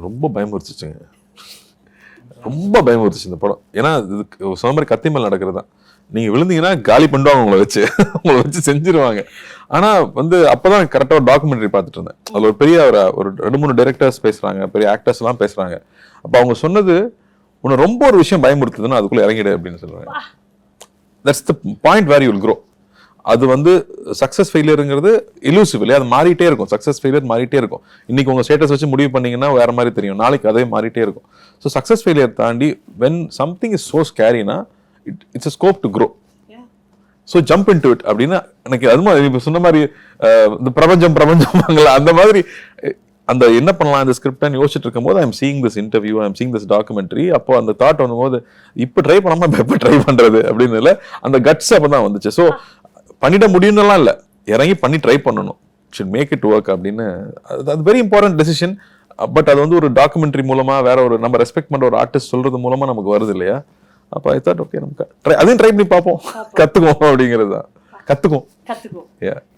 ரொம்ப பயமுறுத்துச்சுங்க, ரொம்ப பயமுறுத்துச்சு இந்த படம். ஏன்னா இது சொன்ன மாதிரி கத்தி மேல் நடக்கிறது தான். நீங்க விழுந்தீங்கன்னா காலி பண்ணுவாங்க உங்களை வச்சு செஞ்சிருவாங்க. ஆனா வந்து அப்பதான் கரெக்டா ஒரு டாக்குமெண்ட்ரி பார்த்துட்டு இருந்தேன். அதுல ஒரு பெரிய ஒரு 2-3 டைரக்டர்ஸ் பேசுறாங்க, பெரிய ஆக்டர்ஸ் எல்லாம் பேசுறாங்க. அப்ப அவங்க சொன்னது, உன்னை ரொம்ப ஒரு விஷயம் பயமுறுத்துதுன்னா அதுக்குள்ள இறங்கிடு அப்படின்னு சொல்றாங்க. That's the point where you will grow. அது வந்து சக்சஸ் ஃபெயிலியருங்கிறது இலூசிவ் இல்லையா, அது மாறிட்டே இருக்கும். சக்சஸ் ஃபெயிலியர் மாறிட்டே இருக்கும். இன்னைக்கு உங்க ஸ்டேட்டஸ் வச்சு முடிவு பண்ணீங்கன்னா வேற மாதிரி தெரியும், நாளைக்கு அதே மாறிட்டே இருக்கும். ஸோ சக்சஸ் ஃபெயிலியர் தாண்டி வென் சம்திங் இஸ் சோ ஸ்கேரினா it's a scope to grow. So jump into it அப்படின்னா எனக்கு அது இப்போ சொன்ன மாதிரி இந்த பிரபஞ்சம் அந்த மாதிரி அந்த என்ன பண்ணலாம் இந்த ஸ்கிரிப்ட்னு யோசிச்சுட்டு இருக்கும்போது I am seeing this interview, I am seeing this documentary. அப்போ அந்த தாட் வரும்போது இப்போ ட்ரை பண்ணாம எப்போ ட்ரை பண்றது அப்படின்னு இல்லை, அந்த கட்ஸ் அப்போ தான் வந்துச்சு. ஸோ பண்ணிட முடியும்னுலாம் இல்லை, இறங்கி பண்ணி ட்ரை பண்ணணும், ஷுட் மேக் இட் ஒர்க் அப்படின்னு. அது வெரி இம்பார்ட்டன்ட் டெசிஷன். பட் அது வந்து ஒரு டாக்குமெண்ட்ரி மூலமா வேற ஒரு நம்ம ரெஸ்பெக்ட் பண்ற ஒரு ஆர்டிஸ்ட் சொல்றது மூலமா நமக்கு வருது இல்லையா. அப்போ ஐ தாட் ஓகே நமக்கு அதையும் ட்ரை பண்ணி பார்ப்போம், கத்துக்குவோம் அப்படிங்கிறது தான். கத்துக்குவோம்.